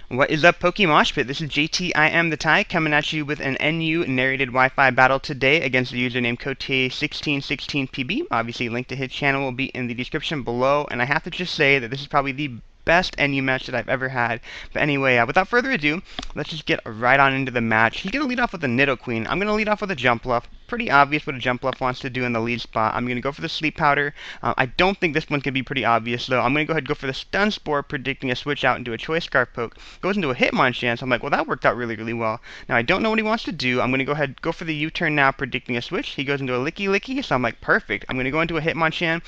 What is up, PokeMoshPit? This is JT, iamthetie, coming at you with an NU narrated Wi-Fi battle today against the username cote1616pb. Obviously, link to his channel will be in the description below, and I have to just say that this is probably the best NU match that I've ever had. But anyway, without further ado, let's just get right on into the match. He's going to lead off with a Nidoqueen. I'm going to lead off with a Jump Bluff. Pretty obvious what a Jump Bluff wants to do in the lead spot. I'm going to go for the Sleep Powder. I don't think this one's going to be pretty obvious, though. I'm going to go ahead and go for the Stun Spore, predicting a switch out into a Choice Scarf Poke. Goes into a Hitmonchan, so I'm like, well, that worked out really, really well. Now, I don't know what he wants to do. I'm going to go ahead and go for the U-turn now, predicting a switch. He goes into a Licky Licky, so I'm like, perfect. I'm going to go into a Hitmonchan.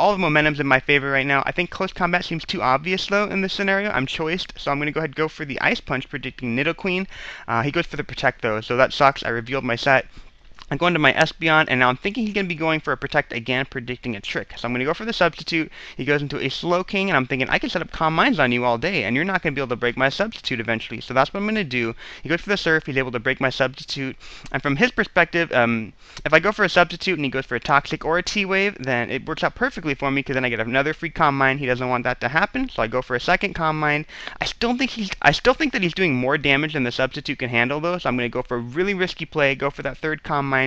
All the momentum's in my favor right now. I think close combat seems too obvious, though, in this scenario. I'm choiced, so I'm going to go ahead and go for the Ice Punch, predicting Nidoqueen. He goes for the Protect, though, so that sucks. I revealed my set. I'm going to my Espeon, and now I'm thinking he's going to be going for a Protect again, predicting a Trick. So I'm going to go for the Substitute. He goes into a Slowking, and I'm thinking, I can set up Calm Minds on you all day, and you're not going to be able to break my Substitute eventually. So that's what I'm going to do. He goes for the Surf. He's able to break my Substitute. And from his perspective, if I go for a Substitute and he goes for a Toxic or a T-Wave, then it works out perfectly for me, because then I get another free Calm Mind. He doesn't want that to happen, so I go for a second Calm Mind. I still think that he's doing more damage than the Substitute can handle, though, so I'm going to go for a really risky play, go for that third Calm Mind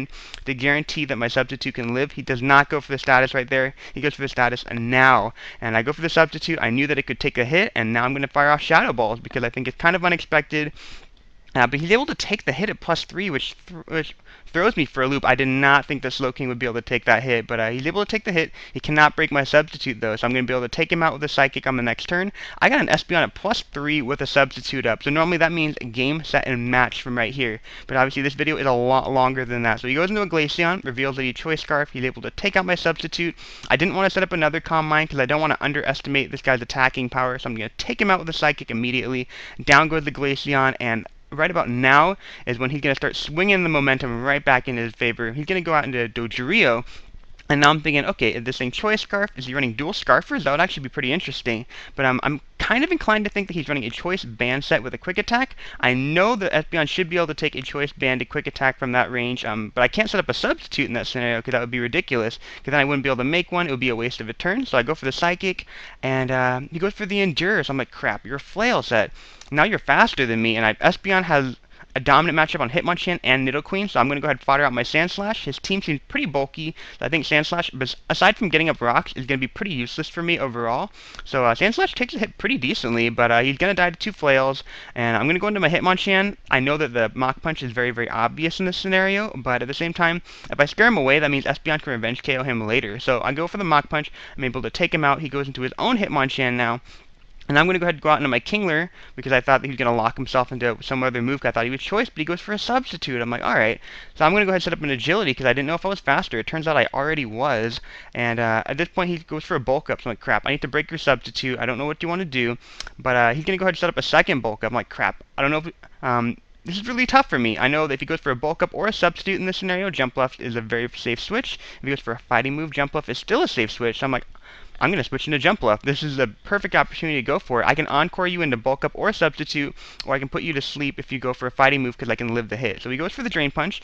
to guarantee that my Substitute can live. He does not go for the status right there. He goes for the status now. And I go for the Substitute. I knew that it could take a hit, and now I'm going to fire off Shadow Balls because I think it's kind of unexpected. But he's able to take the hit at +3, which throws me for a loop. I did not think the Slowking would be able to take that hit, but he's able to take the hit. He cannot break my Substitute, though, so I'm going to be able to take him out with a Psychic on the next turn. I got an Espeon at +3 with a Substitute up, so normally that means game, set, and match from right here. But obviously this video is a lot longer than that. So he goes into a Glaceon, reveals that he Choice Scarf. He's able to take out my Substitute. I didn't want to set up another Calm Mind because I don't want to underestimate this guy's attacking power, so I'm going to take him out with a Psychic immediately. Down goes the Glaceon, and right about now is when he's going to start swinging the momentum right back in his favor. He's going to go out into Dogerio, and now I'm thinking, okay, is this thing Choice Scarf? Is he running dual Scarfers? That would actually be pretty interesting. But I'm kind of inclined to think that he's running a Choice Band set with a Quick Attack. I know that Espeon should be able to take a Choice Band to Quick Attack from that range, but I can't set up a Substitute in that scenario because that would be ridiculous, because then I wouldn't be able to make one. It would be a waste of a turn. So I go for the Psychic, and he goes for the Endure. So I'm like, crap, you're a Flail set. Now you're faster than me, and Espeon has a dominant matchup on Hitmonchan and Nidoqueen, so I'm going to go ahead and fodder out my Sandslash. His team seems pretty bulky, so I think Sandslash, aside from getting up rocks, is going to be pretty useless for me overall. So Sandslash takes a hit pretty decently, but he's going to die to 2 Flails, and I'm going to go into my Hitmonchan. I know that the Mach Punch is very, very obvious in this scenario, but at the same time, if I scare him away, that means Espeon can revenge KO him later. So I go for the Mach Punch. I'm able to take him out. He goes into his own Hitmonchan now. And I'm going to go ahead and go out into my Kingler because I thought that he was going to lock himself into some other move. I thought he was Choice, but he goes for a Substitute. I'm like, alright. So I'm going to go ahead and set up an Agility because I didn't know if I was faster. It turns out I already was. And at this point, he goes for a Bulk Up. So I'm like, crap, I need to break your Substitute. I don't know what you want to do. But he's going to go ahead and set up a second Bulk Up. I'm like, crap, I don't know if... this is really tough for me. I know that if he goes for a Bulk Up or a Substitute in this scenario, Jump Bluff is a very safe switch. If he goes for a Fighting move, Jump Bluff is still a safe switch. So I'm like, I'm going to switch into Jump Bluff. This is a perfect opportunity to go for it. I can Encore you into Bulk Up or Substitute, or I can put you to sleep if you go for a Fighting move because I can live the hit. So he goes for the Drain Punch.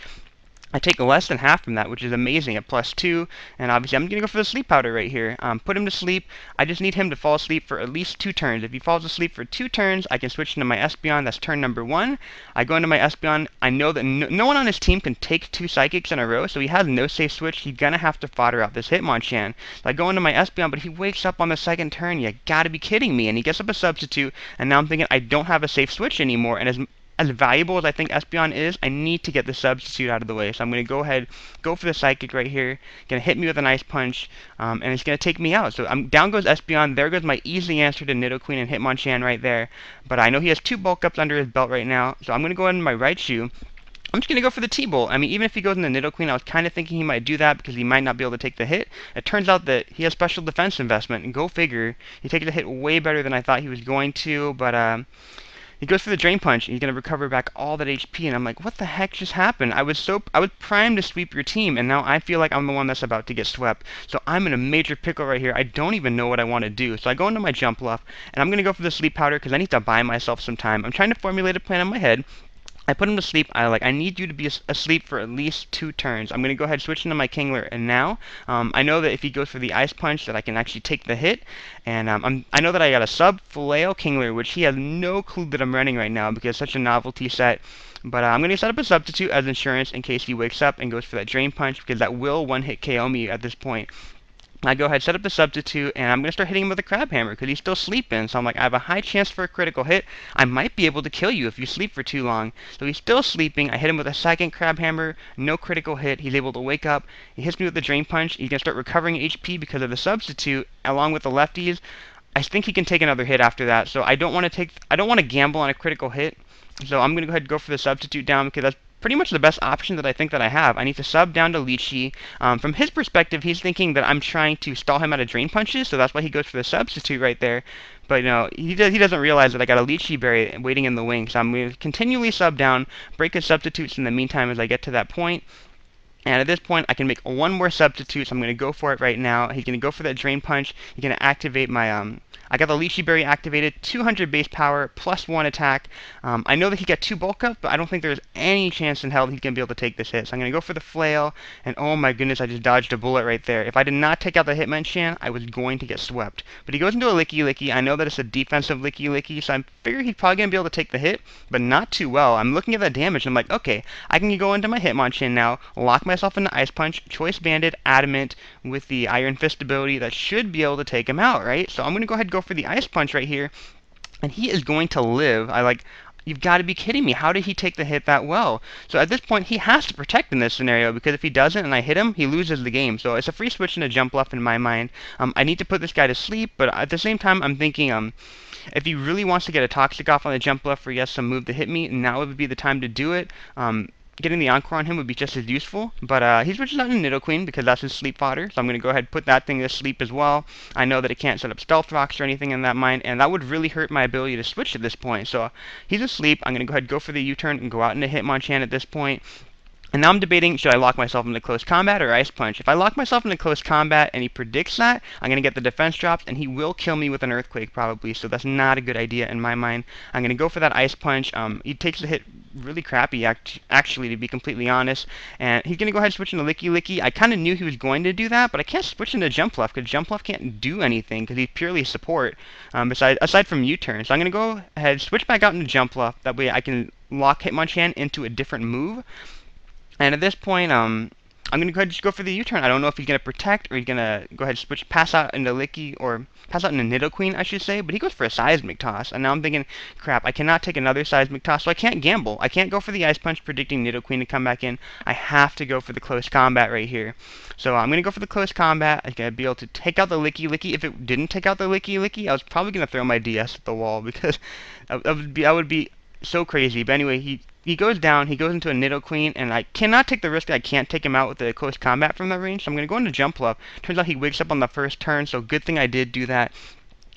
I take less than half from that, which is amazing at +2, and obviously I'm going to go for the Sleep Powder right here. Put him to sleep. I just need him to fall asleep for at least 2 turns. If he falls asleep for 2 turns, I can switch into my Espeon. That's turn number 1. I go into my Espeon. I know that no one on his team can take 2 Psychics in a row, so he has no safe switch. He's going to have to fodder out this Hitmonchan. So I go into my Espeon, but he wakes up on the second turn. You gotta be kidding me. And he gets up a Substitute, and now I'm thinking I don't have a safe switch anymore, and as valuable as I think Espeon is, I need to get the Substitute out of the way. So I'm going to go ahead, go for the Psychic right here. Going to hit me with an Ice Punch, and it's going to take me out. So down goes Espeon. There goes my easy answer to Nidoqueen and Hitmonchan right there. But I know he has 2 Bulk Ups under his belt right now. So I'm going to go into my Raichu. I'm just going to go for the T-Bolt. I mean, even if he goes into Nidoqueen, I was kind of thinking he might do that because he might not be able to take the hit. It turns out that he has special defense investment, and go figure. He takes the hit way better than I thought he was going to, but he goes for the Drain Punch, and he's going to recover back all that HP, and I'm like, what the heck just happened? I was primed to sweep your team, and now I feel like I'm the one that's about to get swept. So I'm in a major pickle right here. I don't even know what I want to do. So I go into my Jump Bluff, and I'm going to go for the Sleep Powder because I need to buy myself some time. I'm trying to formulate a plan in my head. I put him to sleep. I need you to be asleep for at least 2 turns. I'm going to go ahead and switch into my Kingler, and now I know that if he goes for the Ice Punch that I can actually take the hit, and I know that I got a sub Flail Kingler, which he has no clue that I'm running right now because it's such a novelty set. But I'm going to set up a substitute as insurance in case he wakes up and goes for that Drain Punch, because that will one-hit KO me at this point. I go ahead, set up the substitute, and I'm going to start hitting him with a Crab Hammer because he's still sleeping. So I'm like, I have a high chance for a critical hit. I might be able to kill you if you sleep for too long. So he's still sleeping. I hit him with a second Crab Hammer, no critical hit. He's able to wake up. He hits me with the Drain Punch. He's going to start recovering HP because of the substitute, along with the lefties. I think he can take another hit after that. So I don't want to gamble on a critical hit. So I'm going to go ahead and go for the substitute down because that's pretty much the best option that I think that I have. I need to sub down to Lychee. From his perspective, he's thinking that I'm trying to stall him out of Drain Punches, so that's why he goes for the substitute right there. But he doesn't realize that I got a Lychee Berry waiting in the wing, so I'm going to continually sub down, break his substitutes in the meantime as I get to that point. And at this point, I can make one more substitute, so I'm going to go for it right now. He's going to go for that Drain Punch. He's going to activate my, I got the Lychee Berry activated, 200 base power, plus 1 attack. I know that he got 2 bulk up, but I don't think there's any chance in hell he's going to be able to take this hit. So I'm going to go for the Flail, and oh my goodness, I just dodged a bullet right there. If I did not take out the Hitmonchan, I was going to get swept. But he goes into a Licky Licky. I know that it's a defensive Licky Licky, so I figure he's probably going to be able to take the hit, but not too well. I'm looking at the damage, and I'm like, okay, I can go into my Hitmonchan now, lock myself into Ice Punch, Choice Banded, Adamant, with the Iron Fist ability that should be able to take him out, right? So I'm going to go ahead and go for the Ice Punch right here, and he is going to live. You've got to be kidding me. How did he take the hit that well? So at this point, he has to protect in this scenario, because if he doesn't and I hit him, he loses the game. So it's a free switch into Jump Bluff in my mind. I need to put this guy to sleep, but at the same time, I'm thinking, if he really wants to get a Toxic off on the Jump Bluff or he has some move to hit me, now would be the time to do it. Getting the Encore on him would be just as useful, but he switches out to Nidoqueen because that's his sleep fodder, so I'm going to go ahead and put that thing to sleep as well. I know that it can't set up Stealth Rocks or anything in that mind, and that would really hurt my ability to switch at this point. So he's asleep. I'm going to go ahead and go for the U-turn and go out into Hitmonchan at this point. And now I'm debating, should I lock myself into close combat or Ice Punch? If I lock myself into close combat and he predicts that, I'm going to get the defense drops, and he will kill me with an Earthquake probably, so that's not a good idea in my mind. I'm going to go for that Ice Punch. He takes the hit really crappy, actually, to be completely honest. And he's going to go ahead and switch into Licky Licky. I kind of knew he was going to do that, but I can't switch into Jump Bluff, because Jump Bluff can't do anything, because he's purely support, aside from U-turn. So I'm going to go ahead, switch back out into Jump Bluff. That way I can lock Hitmonchan into a different move. And at this point, I'm going to go ahead and just go for the U-turn. I don't know if he's going to protect or he's going to go ahead and pass out into Licky, or pass out into Nidoqueen, I should say. But he goes for a Seismic Toss. And now I'm thinking, crap, I cannot take another Seismic Toss, so I can't gamble. I can't go for the Ice Punch predicting Nidoqueen to come back in. I have to go for the close combat right here. So I'm going to go for the close combat. I'm going to be able to take out the Licky Licky. If it didn't take out the Licky Licky, I was probably going to throw my DS at the wall, because I would be so crazy. But anyway, he goes down, he goes into a Nidoqueen, and I cannot take the risk that I can't take him out with the close combat from that range, so I'm going to go into Jump Bluff. Turns out he wakes up on the first turn, so good thing I did do that.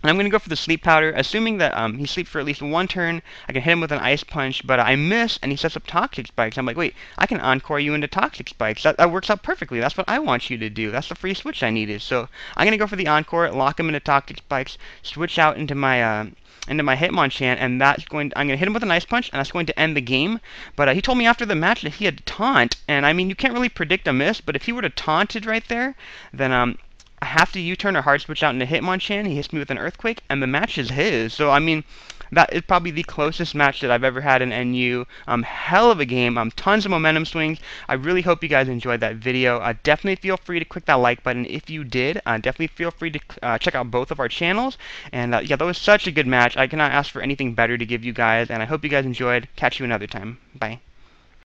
And I'm going to go for the Sleep Powder, assuming that he sleeps for at least 1 turn. I can hit him with an Ice Punch, but I miss, and he sets up Toxic Spikes. I'm like, wait, I can Encore you into Toxic Spikes. That works out perfectly. That's what I want you to do. That's the free switch I needed. So I'm going to go for the Encore, lock him into Toxic Spikes, switch out into my Hitmonchan, and I'm going to hit him with an Ice Punch, and that's going to end the game. But he told me after the match that he had Taunt, and I mean, you can't really predict a miss, but if he were to taunted right there, then I have to U-turn or hard switch out into Hitmonchan. He hits me with an Earthquake, and the match is his. So I mean, that is probably the closest match that I've ever had in NU. Hell of a game. Tons of momentum swings. I really hope you guys enjoyed that video. Definitely feel free to click that like button if you did. Definitely feel free to check out both of our channels. And yeah, that was such a good match. I cannot ask for anything better to give you guys. And I hope you guys enjoyed. Catch you another time. Bye.